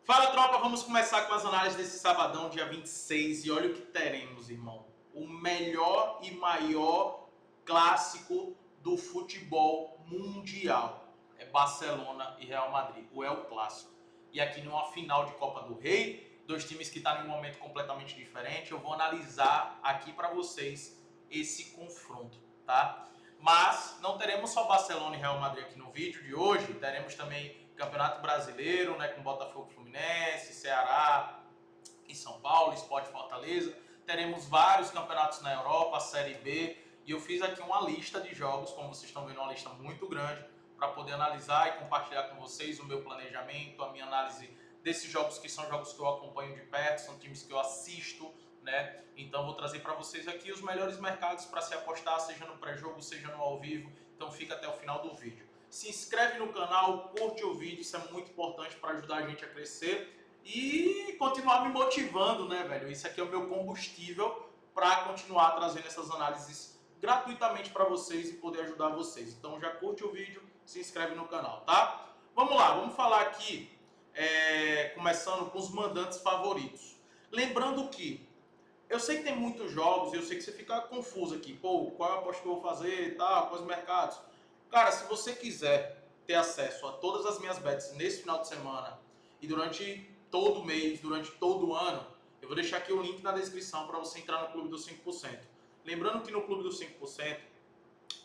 Fala, tropa, vamos começar com as análises desse sabadão, dia 26, e olha o que teremos, irmão. O melhor e maior clássico do futebol mundial. É Barcelona e Real Madrid, o El Clássico. E aqui numa final de Copa do Rei, dois times que estão em um momento completamente diferente, eu vou analisar aqui para vocês esse confronto, tá? Mas não teremos só Barcelona e Real Madrid aqui no vídeo de hoje, teremos também Campeonato Brasileiro, né, com Botafogo, Fluminense, Ceará e São Paulo, Sport Fortaleza. Teremos vários campeonatos na Europa, a Série B, e eu fiz aqui uma lista de jogos, como vocês estão vendo, uma lista muito grande, para poder analisar e compartilhar com vocês o meu planejamento, a minha análise desses jogos que são jogos que eu acompanho de perto, são times que eu assisto, né? Então vou trazer para vocês aqui os melhores mercados para se apostar, seja no pré-jogo, seja no ao vivo. Então fica até o final do vídeo. Se inscreve no canal, curte o vídeo, isso é muito importante para ajudar a gente a crescer e continuar me motivando, né, velho? Isso aqui é o meu combustível para continuar trazendo essas análises gratuitamente para vocês e poder ajudar vocês. Então já curte o vídeo, se inscreve no canal, tá? Vamos lá, vamos falar aqui, começando com os mandantes favoritos. Lembrando que eu sei que tem muitos jogos e eu sei que você fica confuso aqui. Pô, qual é a aposta que eu vou fazer e tal, quais mercados. Cara, se você quiser ter acesso a todas as minhas bets nesse final de semana e durante todo o mês, durante todo o ano, eu vou deixar aqui o link na descrição para você entrar no Clube dos 5%. Lembrando que no Clube dos 5%,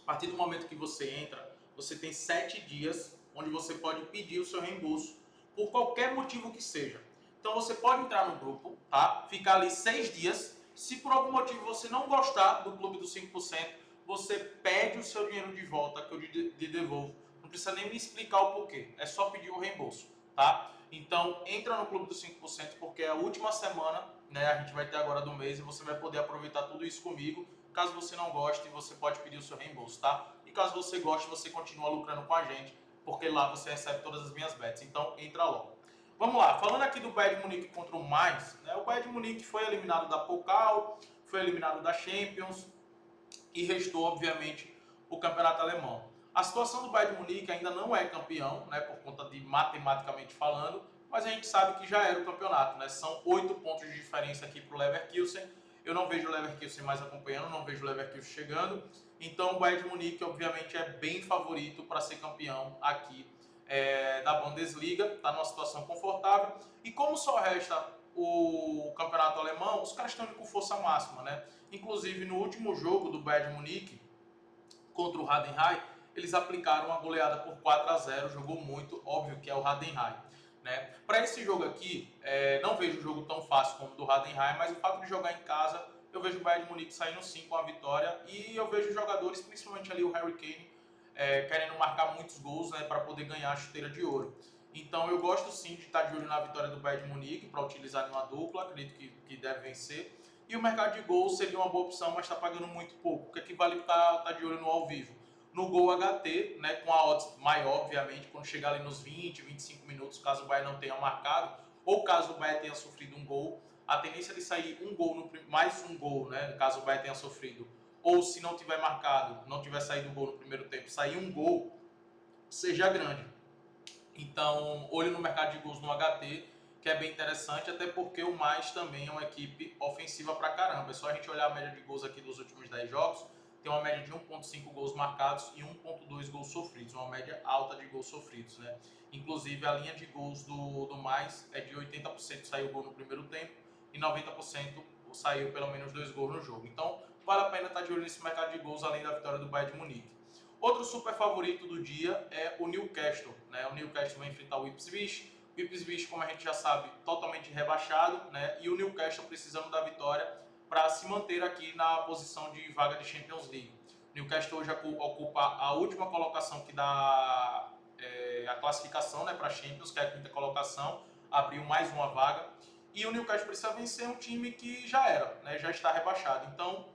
a partir do momento que você entra, você tem 7 dias onde você pode pedir o seu reembolso por qualquer motivo que seja. Então você pode entrar no grupo, tá? Ficar ali 6 dias. Se por algum motivo você não gostar do Clube dos 5%, você pede o seu dinheiro de volta que eu te devolvo. Não precisa nem me explicar o porquê. É só pedir o reembolso, tá? Então entra no Clube dos 5% porque é a última semana, né? A gente vai ter agora do mês e você vai poder aproveitar tudo isso comigo. Caso você não goste, você pode pedir o seu reembolso, tá? E caso você goste, você continua lucrando com a gente, porque lá você recebe todas as minhas bets. Então entra logo. Vamos lá, falando aqui do Bayern de Munique contra o Mainz, né? O Bayern de Munique foi eliminado da Pokal, foi eliminado da Champions e restou, obviamente, o campeonato alemão. A situação do Bayern de Munique ainda não é campeão, né, por conta de matematicamente falando, mas a gente sabe que já era o campeonato, né? São 8 pontos de diferença aqui para o Leverkusen. Eu não vejo o Leverkusen mais acompanhando, não vejo o Leverkusen chegando. Então o Bayern de Munique, obviamente, é bem favorito para ser campeão aqui da Bundesliga, está numa situação confortável. E como só resta o campeonato alemão, os caras estão indo com força máxima, né? Inclusive no último jogo do Bayern de Munique contra o Heidenheim, eles aplicaram uma goleada por 4-0, jogou muito, óbvio que é o Heidenheim. Né? Para esse jogo aqui, não vejo um jogo tão fácil como o do Heidenheim, mas o fato de jogar em casa, eu vejo o Bayern de Munique saindo sim com a vitória e eu vejo jogadores, principalmente ali o Harry Kane, querendo marcar muitos gols, né, para poder ganhar a chuteira de ouro. Então eu gosto sim de estar de olho na vitória do Bayern de Munique para utilizar em uma dupla, acredito que deve vencer. E o mercado de gols seria uma boa opção, mas está pagando muito pouco, o que equivale para estar de olho no ao vivo. No gol HT, né, com a odds maior, obviamente, quando chegar ali nos 20, 25 minutos, caso o Bayern não tenha marcado, ou caso o Bayern tenha sofrido um gol, a tendência de sair um gol, mais um gol, né, caso o Bayern tenha sofrido, ou se não tiver marcado, não tiver saído um gol no primeiro tempo, sair um gol, seja grande. Então, olho no mercado de gols no HT, que é bem interessante, até porque o Mais também é uma equipe ofensiva pra caramba. É só a gente olhar a média de gols aqui dos últimos 10 jogos, tem uma média de 1,5 gols marcados e 1,2 gols sofridos, uma média alta de gols sofridos, né? Inclusive, a linha de gols do Mais é de 80% saiu gol no primeiro tempo e 90% saiu pelo menos 2 gols no jogo. Então, vale a pena estar de olho nesse mercado de gols, além da vitória do Bayern de Munique. Outro super favorito do dia é o Newcastle, né? O Newcastle vai enfrentar o Ipswich. O Ipswich, como a gente já sabe, totalmente rebaixado, né? E o Newcastle precisando da vitória para se manter aqui na posição de vaga de Champions League. O Newcastle hoje ocupa a última colocação que dá a classificação, né, para a Champions, que é a quinta colocação, abriu mais uma vaga. E o Newcastle precisa vencer um time que já era, né? Já está rebaixado. Então,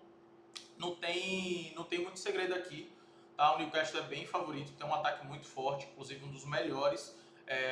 não tem muito segredo aqui. Tá? O Newcastle é bem favorito, tem um ataque muito forte, inclusive um dos melhores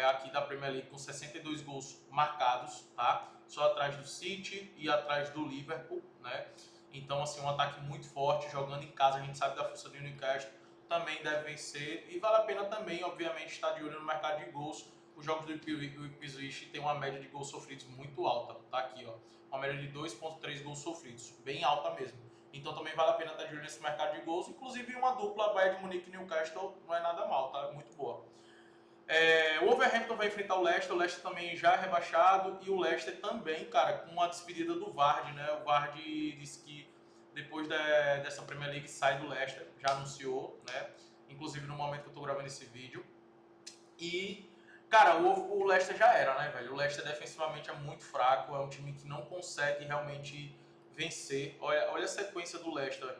aqui da Premier League, com 62 gols marcados, tá? Só atrás do City e atrás do Liverpool, né? Então, assim, um ataque muito forte, jogando em casa, a gente sabe da força do Newcastle, também deve vencer, e vale a pena também, obviamente, estar de olho no mercado de gols. os jogos do Ipswich tem uma média de gols sofridos muito alta, tá aqui, ó, uma média de 2,3 gols sofridos, bem alta mesmo. Então também vale a pena estar de olho nesse mercado de gols, inclusive uma dupla Bayern de Munique e Newcastle não é nada mal, tá? Muito boa. O Wolverhampton vai enfrentar o Leicester também já é rebaixado, e o Leicester também, cara, com a despedida do Vardy, né? O Vardy disse que depois dessa Premier League sai do Leicester, já anunciou, né? Inclusive no momento que eu tô gravando esse vídeo. E, cara, o Leicester já era, né, velho? O Leicester defensivamente é muito fraco, é um time que não consegue realmente vencer. Olha a sequência do Leicester.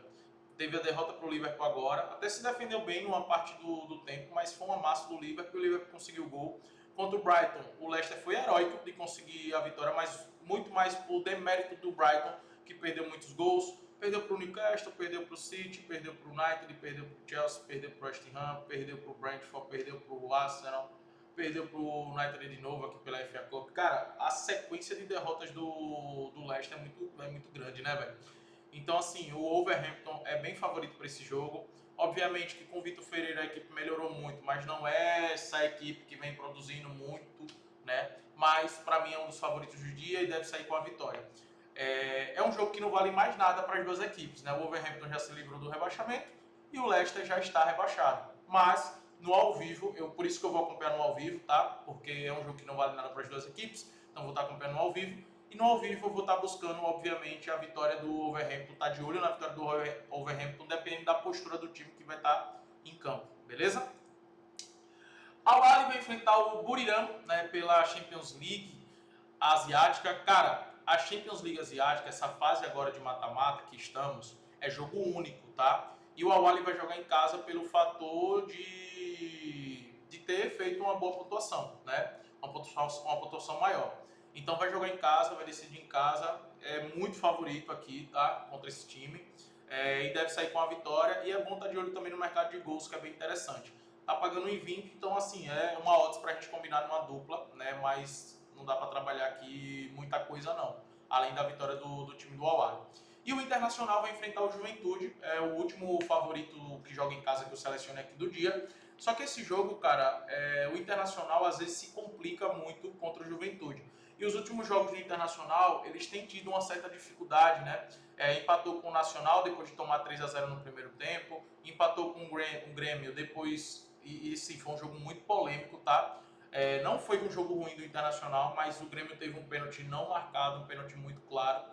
Teve a derrota para o Liverpool agora, até se defendeu bem numa parte do tempo, mas foi uma massa do Liverpool, o Liverpool conseguiu o gol. Contra o Brighton, o Leicester foi heróico de conseguir a vitória, mas muito mais por demérito do Brighton, que perdeu muitos gols. Perdeu para o Newcastle, perdeu para o City, perdeu para o United, perdeu para o Chelsea, perdeu para o West Ham, perdeu para o Brentford, perdeu para o Arsenal, perdeu para o United de novo aqui pela FA Cup. Cara, a sequência de derrotas do Leicester é muito grande, né, velho? Então, assim, o Wolverhampton é bem favorito para esse jogo. Obviamente que com o Vitor Ferreira a equipe melhorou muito, mas não é essa equipe que vem produzindo muito, né? Mas para mim é um dos favoritos do dia e deve sair com a vitória. É um jogo que não vale mais nada para as duas equipes, né? O Wolverhampton já se livrou do rebaixamento e o Leicester já está rebaixado. Mas no ao vivo, por isso que eu vou acompanhar no ao vivo, tá? Porque é um jogo que não vale nada para as duas equipes, então vou estar acompanhando no ao vivo. E no ao vivo eu vou estar buscando, obviamente, a vitória do Wolverhampton. Tá de olho na vitória do Wolverhampton, dependendo da postura do time que vai estar em campo, beleza? Al Ahly vai enfrentar o Buriram, né, pela Champions League asiática. Cara, a Champions League asiática, essa fase agora de mata-mata que estamos, é jogo único, tá? E o Al Ahly vai jogar em casa pelo fator de ter feito uma boa pontuação, né? Uma pontuação maior. Então vai jogar em casa, vai decidir em casa, é muito favorito aqui, tá? Contra esse time. E deve sair com a vitória. E é bom estar de olho também no mercado de gols, que é bem interessante. Tá pagando 1,20, então assim, é uma odds pra gente combinar numa dupla, né? Mas não dá para trabalhar aqui muita coisa não, além da vitória do time do Al Ahly. E o Internacional vai enfrentar o Juventude, é o último favorito que joga em casa que eu selecionei aqui do dia. Só que esse jogo, cara, o Internacional às vezes se complica muito contra o Juventude. E os últimos jogos do Internacional, eles têm tido uma certa dificuldade, né? Empatou com o Nacional depois de tomar 3-0 no primeiro tempo, empatou com o Grêmio depois, e sim, foi um jogo muito polêmico, tá? Não foi um jogo ruim do Internacional, mas o Grêmio teve um pênalti não marcado, um pênalti muito claro,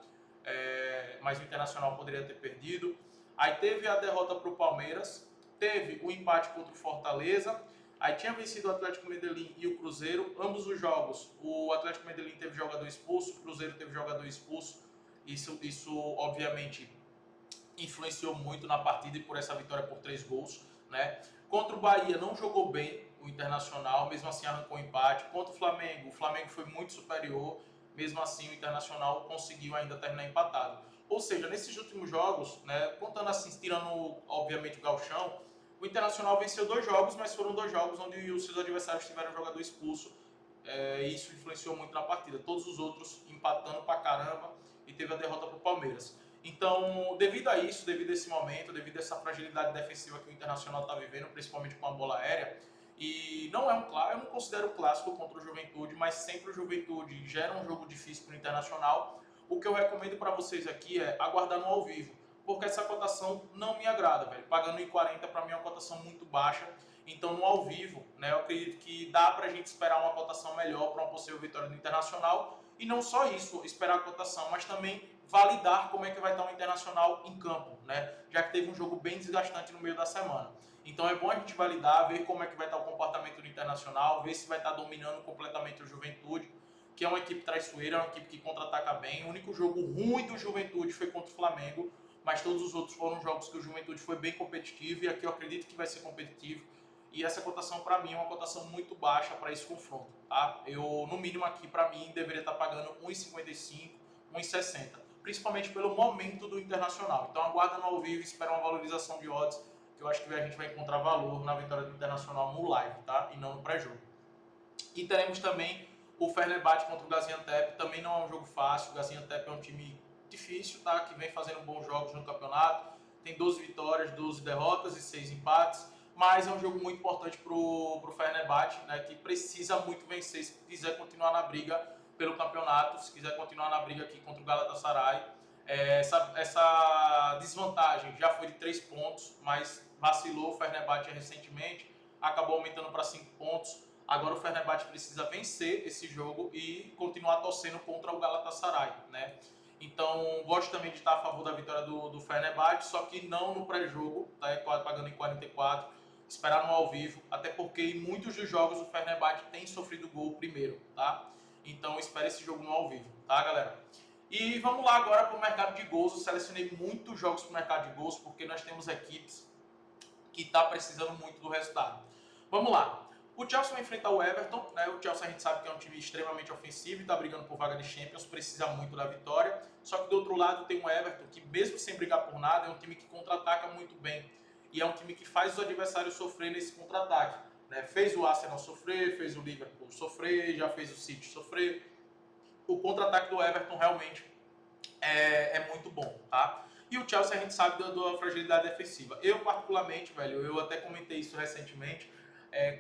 mas o Internacional poderia ter perdido. Aí teve a derrota para o Palmeiras, teve o empate contra o Fortaleza, aí tinha vencido o Atlético Medellín e o Cruzeiro, ambos os jogos, o Atlético Medellín teve jogador expulso, o Cruzeiro teve jogador expulso, isso obviamente influenciou muito na partida e por essa vitória por 3 gols, né? Contra o Bahia não jogou bem o Internacional, mesmo assim arrancou empate. Contra o Flamengo foi muito superior, mesmo assim o Internacional conseguiu ainda terminar empatado. Ou seja, nesses últimos jogos, né, contando assim, tirando obviamente o gauchão, o Internacional venceu 2 jogos, mas foram 2 jogos onde os seus adversários tiveram jogador expulso. Isso influenciou muito na partida. Todos os outros empatando pra caramba e teve a derrota pro Palmeiras. Então, devido a isso, devido a esse momento, devido a essa fragilidade defensiva que o Internacional está vivendo, principalmente com a bola aérea, e não é eu não considero clássico contra o Juventude, mas sempre o Juventude gera um jogo difícil para o Internacional. O que eu recomendo para vocês aqui é aguardar no ao vivo, porque essa cotação não me agrada, velho. Pagando em 40 para mim é uma cotação muito baixa. Então, no ao vivo, né, eu acredito que dá para a gente esperar uma cotação melhor para uma possível vitória do Internacional. E não só isso, esperar a cotação, mas também validar como é que vai estar o Internacional em campo, né? Já que teve um jogo bem desgastante no meio da semana. Então é bom a gente validar, ver como é que vai estar o comportamento do Internacional, ver se vai estar dominando completamente o Juventude, que é uma equipe traiçoeira, é uma equipe que contra-ataca bem. O único jogo ruim do Juventude foi contra o Flamengo, mas todos os outros foram jogos que o Juventude foi bem competitivo e aqui eu acredito que vai ser competitivo. E essa cotação para mim é uma cotação muito baixa para esse confronto, tá? Eu, no mínimo aqui, para mim, deveria estar pagando 1,55, 1,60, principalmente pelo momento do Internacional. Então aguarda no ao vivo e espera uma valorização de odds, que eu acho que a gente vai encontrar valor na vitória do Internacional no live, tá? E não no pré-jogo. E teremos também o Fenerbahçe contra o Gaziantep, também não é um jogo fácil, o Gaziantep é um time difícil, tá? Que vem fazendo bons jogos no campeonato, tem 12 vitórias, 12 derrotas e 6 empates. mas é um jogo muito importante pro Fenerbahçe, né, que precisa muito vencer se quiser continuar na briga pelo campeonato, se quiser continuar na briga aqui contra o Galatasaray. Essa desvantagem já foi de 3 pontos, mas vacilou o Fenerbahçe recentemente, acabou aumentando para 5 pontos. Agora o Fenerbahçe precisa vencer esse jogo e continuar torcendo contra o Galatasaray, né? Então, gosto também de estar a favor da vitória do Fenerbahçe, só que não no pré-jogo, tá? Pagando em 44, esperar no ao vivo, até porque em muitos dos jogos o Fenerbahçe tem sofrido gol primeiro, tá? Então, espere esse jogo no ao vivo, tá, galera? E vamos lá agora para o mercado de gols. Eu selecionei muitos jogos para o mercado de gols, porque nós temos equipes que estão precisando muito do resultado. Vamos lá. O Chelsea vai enfrentar o Everton, né? O Chelsea a gente sabe que é um time extremamente ofensivo e está brigando por vaga de Champions, precisa muito da vitória. Só que do outro lado tem o Everton, que mesmo sem brigar por nada, é um time que contra-ataca muito bem. E é um time que faz os adversários sofrer nesse contra-ataque, né? Fez o Arsenal sofrer, fez o Liverpool sofrer, já fez o City sofrer. O contra-ataque do Everton realmente é muito bom, tá? E o Chelsea a gente sabe da fragilidade defensiva. Eu particularmente, velho, eu até comentei isso recentemente,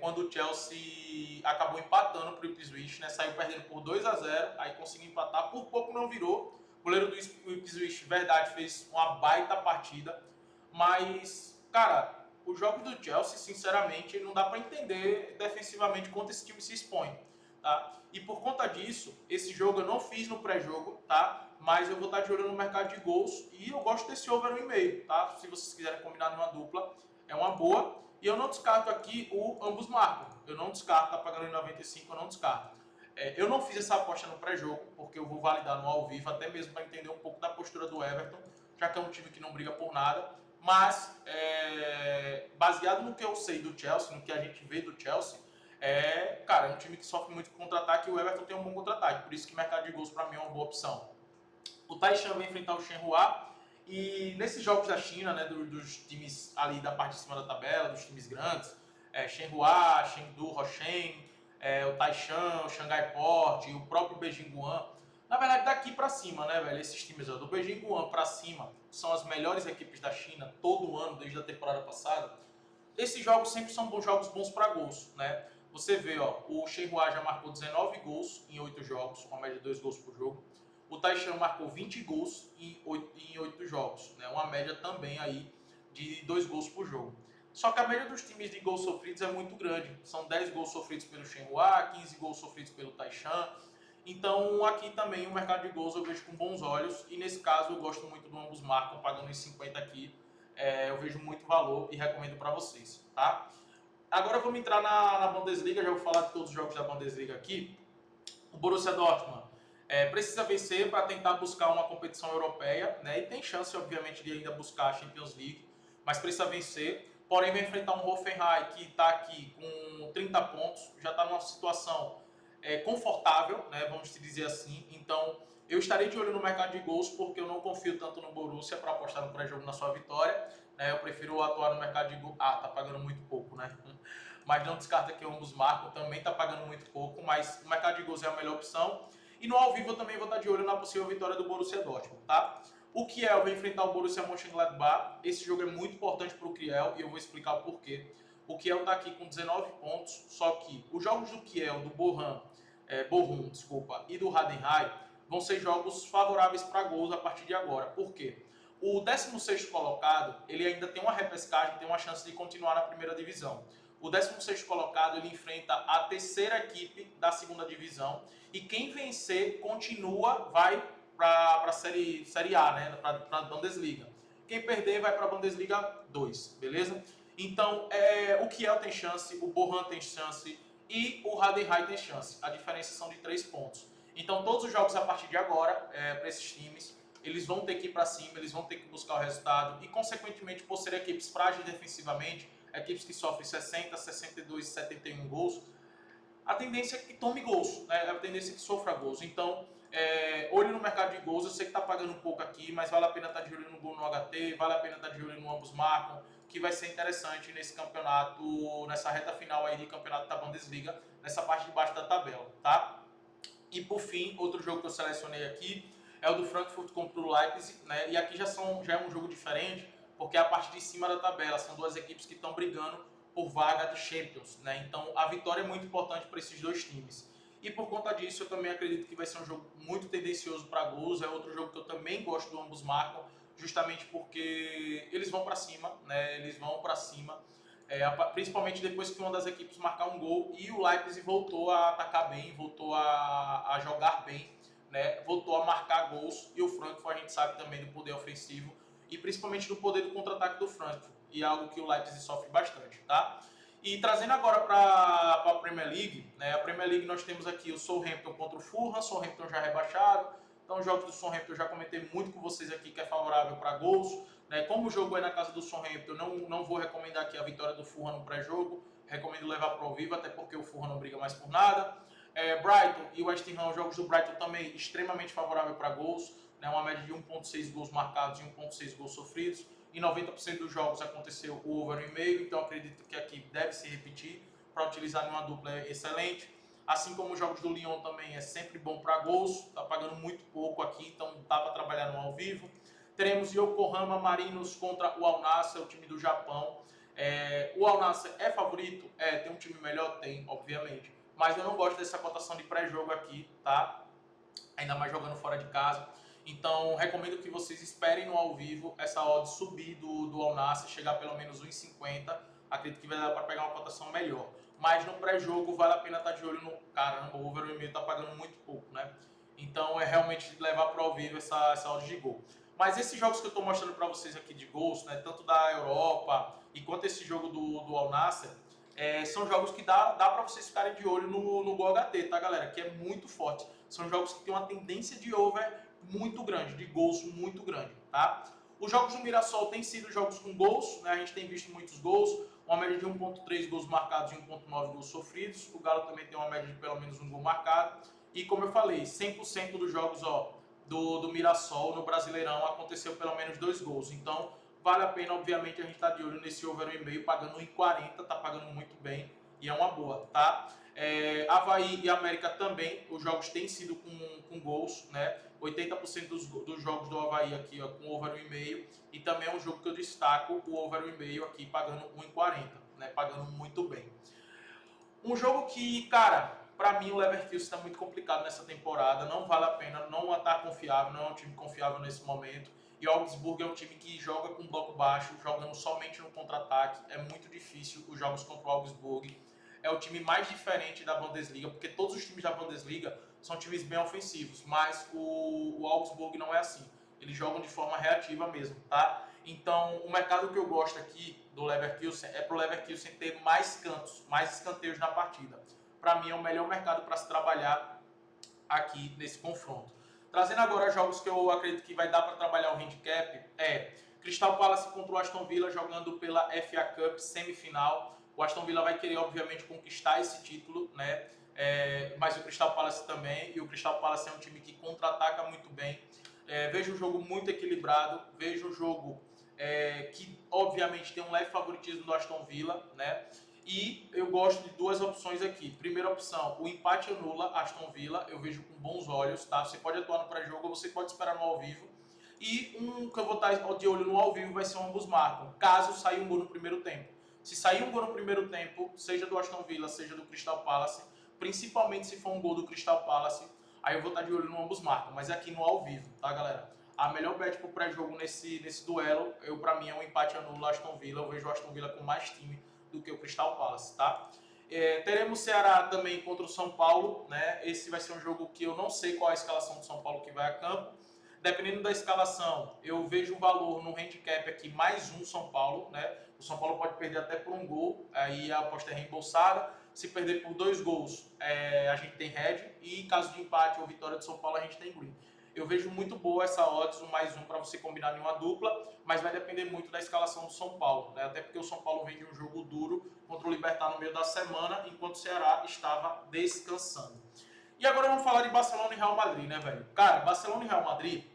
quando o Chelsea acabou empatando pro Ipswich, né? Saiu perdendo por 2-0, aí conseguiu empatar, por pouco não virou. O goleiro do Ipswich, verdade, fez uma baita partida, mas, cara, os jogos do Chelsea, sinceramente, não dá para entender defensivamente quanto esse time se expõe, tá? E por conta disso, esse jogo eu não fiz no pré-jogo, tá? Mas eu vou estar de olho no mercado de gols e eu gosto desse over 1,5, tá? Se vocês quiserem combinar numa dupla, é uma boa. E eu não descarto aqui o ambos marcam. Eu não descarto, tá pagando em 95, eu não descarto. Eu não fiz essa aposta no pré-jogo, porque eu vou validar no ao vivo, até mesmo para entender um pouco da postura do Everton, já que é um time que não briga por nada. Mas, baseado no que eu sei do Chelsea, no que a gente vê do Chelsea, cara, é um time que sofre muito com contra-ataque e o Everton tem um bom contra-ataque. Por isso que mercado de gols para mim é uma boa opção. O Taishan vai enfrentar o Shenhua. E nesses jogos da China, né, dos times ali da parte de cima da tabela, dos times grandes, Shenhua, Chengdu, Roshen, o Taishan, o Shanghai Port, o próprio Beijing Guan. Na verdade, daqui pra cima, né, velho, esses times do Beijing Guan pra cima são as melhores equipes da China todo ano, desde a temporada passada. Esses jogos sempre são jogos bons para gols, né? Você vê, ó, o Shenhua já marcou 19 gols em 8 jogos, uma média de 2 gols por jogo. O Taishan marcou 20 gols em 8 jogos, né? Uma média também aí de 2 gols por jogo. Só que a média dos times de gols sofridos é muito grande. São 10 gols sofridos pelo Shenhua, 15 gols sofridos pelo Taishan. Então aqui também o mercado de gols eu vejo com bons olhos. E nesse caso eu gosto muito do ambos marcam, pagando em 50 aqui. Eu vejo muito valor e recomendo para vocês, tá? Agora vamos entrar na Bundesliga, já vou falar de todos os jogos da Bundesliga aqui. O Borussia Dortmund precisa vencer para tentar buscar uma competição europeia, né? E tem chance, obviamente, de ainda buscar a Champions League, mas precisa vencer. Porém, vai enfrentar um Hoffenheim que está aqui com 30 pontos, já está numa situação confortável, né? Vamos dizer assim. Então, eu estarei de olho no mercado de gols, porque eu não confio tanto no Borussia para apostar no pré-jogo na sua vitória. Né? Eu prefiro atuar no mercado de gols. Ah, tá pagando muito pouco, né? Mas não descarta que ambos marcam, também tá pagando muito pouco, mas o mercado de gols é a melhor opção. E no ao vivo eu também vou estar de olho na possível vitória do Borussia Dortmund, tá? O Kiel vai enfrentar o Borussia Mönchengladbach. Esse jogo é muito importante para o Kiel e eu vou explicar o porquê. O Kiel está aqui com 19 pontos, só que os jogos do Kiel, do Bochum, e do Heidenheim vão ser jogos favoráveis para gols a partir de agora. Por quê? O 16º colocado, ele ainda tem uma repescagem, tem uma chance de continuar na primeira divisão. O 16º colocado, ele enfrenta a terceira equipe da segunda divisão e quem vencer continua, vai para a série A, né? Para a Bundesliga. Quem perder vai para a Bundesliga 2, beleza? Então, o Kiel tem chance, o Bochum tem chance e o Heidenheim tem chance. A diferença são de 3 pontos. Então, todos os jogos a partir de agora, para esses times, eles vão ter que ir para cima, eles vão ter que buscar o resultado e, consequentemente, por serem equipes frágeis defensivamente, equipes que sofrem 60, 62, 71 gols, a tendência é que tome gols, né? A tendência é que sofra gols. Então, olho no mercado de gols, eu sei que está pagando um pouco aqui, mas vale a pena estar de olho no gol no HT, vale a pena estar de olho no ambos marcam, que vai ser interessante nesse campeonato, nessa reta final aí de campeonato da Bundesliga, nessa parte de baixo da tabela, tá? E por fim, outro jogo que eu selecionei aqui é o do Frankfurt contra o Leipzig, né? E aqui já é um jogo diferente, porque é a parte de cima da tabela, são duas equipes que estão brigando por vaga de Champions, né? Então a vitória é muito importante para esses dois times. E por conta disso eu também acredito que vai ser um jogo muito tendencioso para gols. É outro jogo que eu também gosto do ambos marcam, justamente porque eles vão para cima, né? Eles vão para cima. Principalmente depois que uma das equipes marcar um gol e o Leipzig voltou a atacar bem, voltou a jogar bem, né? Voltou a marcar gols, e o Frankfurt a gente sabe também do poder ofensivo e principalmente do poder do contra-ataque do Frankfurt, e é algo que o Leipzig sofre bastante, tá? E trazendo agora para a Premier League, né? A Premier League nós temos aqui o Southampton contra o Fulham, Southampton já rebaixado, então os jogos do Southampton eu já comentei muito com vocês aqui que é favorável para gols, né? Como o jogo é na casa do Southampton, eu não vou recomendar aqui a vitória do Fulham no pré-jogo, recomendo levar para o vivo, até porque o Fulham não briga mais por nada. Brighton e West Ham, os jogos do Brighton também extremamente favorável para gols, né? Uma média de 1.6 gols marcados e 1.6 gols sofridos. Em 90% dos jogos aconteceu o over 1,5, então acredito que aqui deve se repetir para utilizar numa dupla excelente. Assim como os jogos do Lyon também é sempre bom para gols, está pagando muito pouco aqui, então dá para trabalhar no ao vivo. Teremos Yokohama Marinos contra o Al Nassr, o time do Japão. O Al Nassr é favorito? Tem um time melhor? Tem, obviamente. Mas eu não gosto dessa cotação de pré-jogo aqui, tá? Ainda mais jogando fora de casa. Então, recomendo que vocês esperem no ao vivo essa odd subir do Al Nassr, chegar pelo menos 1,50. Acredito que vai dar para pegar uma cotação melhor. Mas no pré-jogo vale a pena estar de olho no... Caramba, o over 1,5 está pagando muito pouco, né? Então, é realmente levar para o ao vivo essa odd de gol. Mas esses jogos que eu estou mostrando para vocês aqui de gols, né, tanto da Europa e quanto esse jogo do Al Nassr, são jogos que dá para vocês ficarem de olho no Gol HT, tá, galera? Que é muito forte. São jogos que tem uma tendência de over muito grande, de gols muito grande, tá? Os jogos do Mirassol têm sido jogos com gols, né? A gente tem visto muitos gols, uma média de 1.3 gols marcados e 1.9 gols sofridos. O Galo também tem uma média de pelo menos um gol marcado. E como eu falei, 100% dos jogos do Mirassol no Brasileirão aconteceu pelo menos 2 gols. Então, vale a pena, obviamente, a gente tá de olho nesse over 1,5, pagando 1,40, tá pagando muito bem e é uma boa, tá? Avaí e América também, os jogos têm sido com gols, né? 80% dos jogos do Avaí aqui, ó, com over 1,5, e também é um jogo que eu destaco o over 1,5 aqui, pagando 1,40, né? Pagando muito bem. Um jogo que, cara, pra mim o Leverkusen está muito complicado nessa temporada, não vale a pena, não está confiável, não é um time confiável nesse momento. E o Augsburg é um time que joga com bloco baixo, jogando somente no contra-ataque. É muito difícil os jogos contra o Augsburg. É o time mais diferente da Bundesliga, porque todos os times da Bundesliga são times bem ofensivos, mas o Augsburg não é assim. Eles jogam de forma reativa mesmo, tá? Então, o mercado que eu gosto aqui do Leverkusen é pro Leverkusen ter mais cantos, mais escanteios na partida. Para mim é o melhor mercado para se trabalhar aqui nesse confronto. Trazendo agora jogos que eu acredito que vai dar para trabalhar o handicap, Crystal Palace contra o Aston Villa jogando pela FA Cup semifinal. O Aston Villa vai querer, obviamente, conquistar esse título, né? Mas o Crystal Palace também, e o Crystal Palace é um time que contra-ataca muito bem. Vejo um jogo muito equilibrado, vejo um jogo que, obviamente, tem um leve favoritismo do Aston Villa, né? E eu gosto de duas opções aqui. Primeira opção, o empate anula Aston Villa, eu vejo com bons olhos, tá? Você pode atuar no pré-jogo ou você pode esperar no ao vivo. E um que eu vou estar de olho no ao vivo vai ser um ambos marcam, caso saia um gol no primeiro tempo. Se sair um gol no primeiro tempo, seja do Aston Villa, seja do Crystal Palace, principalmente se for um gol do Crystal Palace, aí eu vou estar de olho no ambos marcam, mas é aqui no ao vivo, tá, galera? A melhor bet pro pré-jogo nesse duelo, pra mim, é um empate anula Aston Villa. Eu vejo o Aston Villa com mais time do que o Crystal Palace, tá? Teremos Ceará também contra o São Paulo, né? Esse vai ser um jogo que eu não sei qual é a escalação do São Paulo que vai a campo. Dependendo da escalação, eu vejo o valor no handicap aqui, mais um São Paulo, né? O São Paulo pode perder até por um gol, aí a aposta é reembolsada. Se perder por 2 gols, a gente tem red, e em caso de empate ou vitória do São Paulo, a gente tem green. Eu vejo muito boa essa odds, um mais um para você combinar em uma dupla, mas vai depender muito da escalação do São Paulo, né? Até porque o São Paulo vem de um jogo duro contra o Libertad no meio da semana, enquanto o Ceará estava descansando. E agora vamos falar de Barcelona e Real Madrid, né, velho? Cara, Barcelona e Real Madrid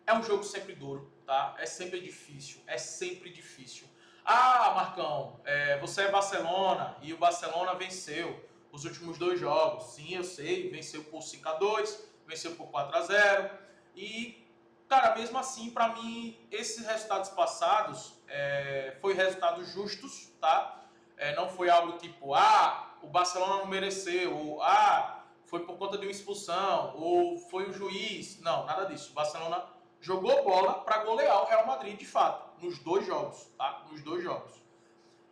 é um jogo sempre duro, tá? É sempre difícil, é sempre difícil. Ah, Marcão, você é Barcelona e o Barcelona venceu os últimos 2 jogos. Sim, eu sei, venceu por 5-2, venceu por 4-0 e, Cara, mesmo assim, para mim, esses resultados passados foi resultados justos, tá? Não foi algo tipo, o Barcelona não mereceu, ou foi por conta de uma expulsão, ou foi o juiz. Não, nada disso. O Barcelona jogou bola para golear o Real Madrid, de fato, nos 2 jogos, tá? Nos 2 jogos.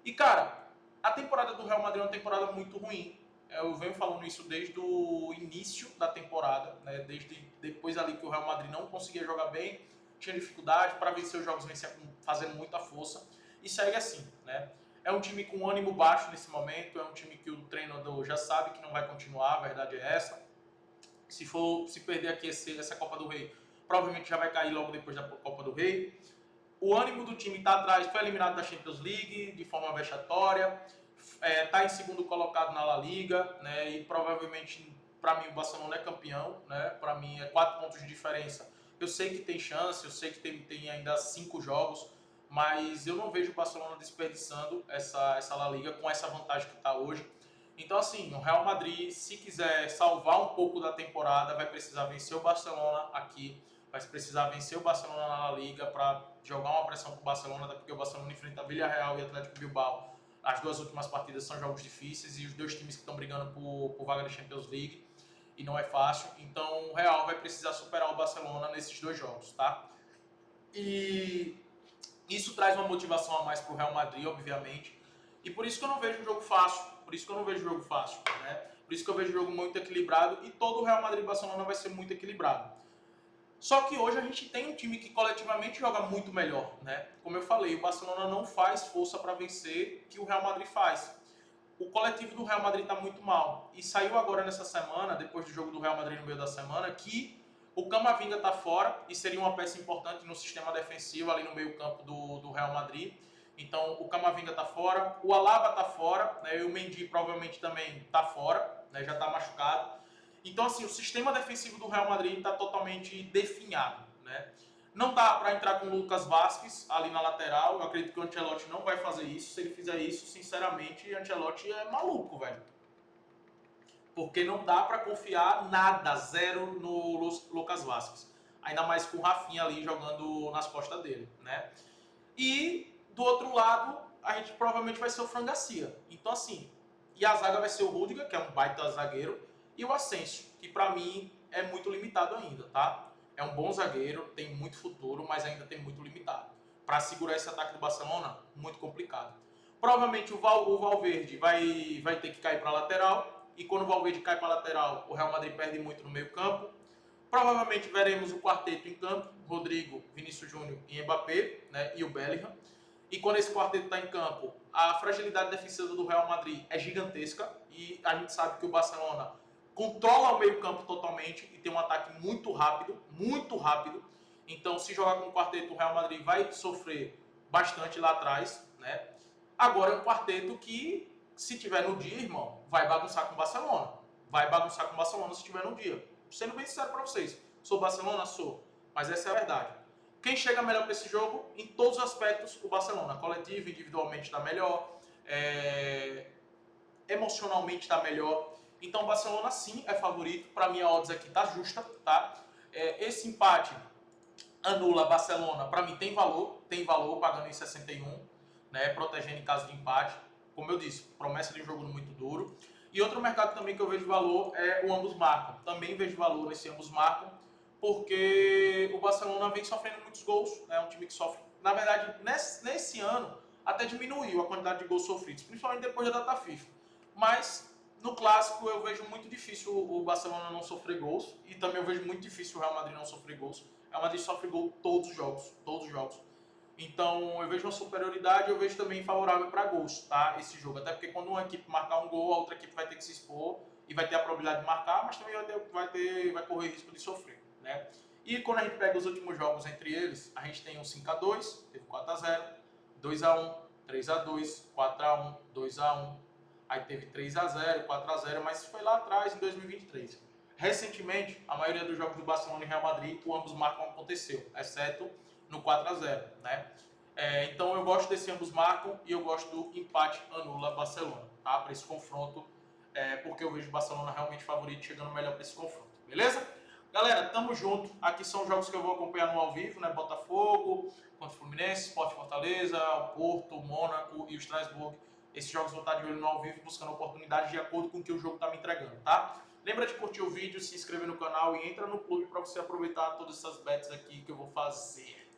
E, cara, a temporada do Real Madrid é uma temporada muito ruim. Eu venho falando isso desde o início da temporada, né? Desde depois ali que o Real Madrid não conseguia jogar bem, tinha dificuldade para vencer os jogos, vencia fazendo muita força e segue assim, né? É um time com ânimo baixo nesse momento, é um time que o treinador já sabe que não vai continuar, a verdade é essa. Se perder aqui essa Copa do Rei, provavelmente já vai cair logo depois da Copa do Rei. O ânimo do time está atrás, foi eliminado da Champions League de forma vexatória, está em segundo colocado na La Liga, né? E provavelmente, para mim, o Barcelona é campeão, né? Para mim, é 4 pontos de diferença. Eu sei que tem chance, eu sei que tem ainda 5 jogos, mas eu não vejo o Barcelona desperdiçando essa La Liga com essa vantagem que está hoje. Então, assim, o Real Madrid, se quiser salvar um pouco da temporada, vai precisar vencer o Barcelona aqui, vai precisar vencer o Barcelona na La Liga para jogar uma pressão para o Barcelona, até porque o Barcelona enfrenta Villarreal e Atlético Bilbao. As 2 últimas partidas são jogos difíceis e os 2 times que estão brigando por vaga da Champions League e não é fácil. Então o Real vai precisar superar o Barcelona nesses 2 jogos, tá? E isso traz uma motivação a mais para o Real Madrid, obviamente. E por isso que eu não vejo um jogo fácil. Por isso que eu não vejo um jogo fácil, né? Por isso que eu vejo um jogo muito equilibrado e todo o Real Madrid e Barcelona vai ser muito equilibrado. Só que hoje a gente tem um time que coletivamente joga muito melhor, né? Como eu falei, o Barcelona não faz força para vencer que o Real Madrid faz. O coletivo do Real Madrid está muito mal. E saiu agora nessa semana, depois do jogo do Real Madrid no meio da semana, que o Camavinga está fora e seria uma peça importante no sistema defensivo ali no meio campo do Real Madrid. Então o Camavinga está fora, o Alaba está fora, né? E o Mendy provavelmente também está fora, né? Já está machucado. Então, assim, o sistema defensivo do Real Madrid está totalmente definhado, né? Não dá para entrar com o Lucas Vazquez ali na lateral. Eu acredito que o Ancelotti não vai fazer isso. Se ele fizer isso, sinceramente, o Ancelotti é maluco, velho. Porque não dá para confiar nada, zero no Lucas Vazquez. Ainda mais com o Rafinha ali jogando nas costas dele, né? E do outro lado, a gente provavelmente vai ser o Fran Garcia. Então, assim, e a zaga vai ser o Rüdiger, que é um baita zagueiro, e o Asensio, que para mim é muito limitado ainda, tá? É um bom zagueiro, tem muito futuro, mas ainda tem muito limitado. Para segurar esse ataque do Barcelona, muito complicado. Provavelmente o Valverde vai ter que cair para a lateral, e quando o Valverde cai para a lateral, o Real Madrid perde muito no meio campo. Provavelmente veremos o quarteto em campo, Rodrigo, Vinícius Júnior e Mbappé, né, e o Bellingham. E quando esse quarteto está em campo, a fragilidade defensiva do Real Madrid é gigantesca e a gente sabe que o Barcelona controla o meio campo totalmente e tem um ataque muito rápido, muito rápido. Então, se jogar com o quarteto, o Real Madrid vai sofrer bastante lá atrás, né? Agora é um quarteto que, se tiver no dia, irmão, vai bagunçar com o Barcelona. Vai bagunçar com o Barcelona se tiver no dia. Sendo bem sincero para vocês, sou Barcelona? Sou. Mas essa é a verdade. Quem chega melhor para esse jogo? Em todos os aspectos, o Barcelona. Coletivo, individualmente está melhor. Emocionalmente está melhor. Então o Barcelona sim é favorito. Para mim a odds aqui está justa, tá? Esse empate anula Barcelona. Para mim tem valor pagando em 61, né? Protegendo em caso de empate. Como eu disse, promessa de um jogo muito duro. E outro mercado também que eu vejo valor é o ambos marcam. Também vejo valor nesse ambos marcam, porque o Barcelona vem sofrendo muitos gols. É um time que sofre. Na verdade, nesse ano, até diminuiu a quantidade de gols sofridos, principalmente depois da data FIFA. Mas no clássico eu vejo muito difícil o Barcelona não sofrer gols. E também eu vejo muito difícil o Real Madrid não sofrer gols. O Real Madrid sofre gol todos os jogos. Todos os jogos. Então eu vejo uma superioridade, eu vejo também favorável para gols, tá? Esse jogo. Até porque quando uma equipe marcar um gol, a outra equipe vai ter que se expor e vai ter a probabilidade de marcar, mas também vai correr risco de sofrer, né? E quando a gente pega os últimos jogos entre eles, a gente tem um 5x2, teve 4x0, 2x1, 3x2, 4x1, 2x1, aí teve 3x0, 4x0, mas isso foi lá atrás, em 2023. Recentemente, a maioria dos jogos do Barcelona e Real Madrid, o ambos marcam aconteceu, exceto no 4x0, né? Então eu gosto desse ambos marcam e eu gosto do empate anula Barcelona, tá? Para esse confronto, porque eu vejo o Barcelona realmente favorito chegando melhor para esse confronto, beleza? Galera, tamo junto. Aqui são jogos que eu vou acompanhar no ao vivo, né? Botafogo contra o Fluminense, Sport Fortaleza, o Porto, o Mônaco e o Strasbourg. Esses jogos vou estar de olho no ao vivo, buscando oportunidades de acordo com o que o jogo tá me entregando, tá? Lembra de curtir o vídeo, se inscrever no canal e entra no clube para você aproveitar todas essas bets aqui que eu vou fazer.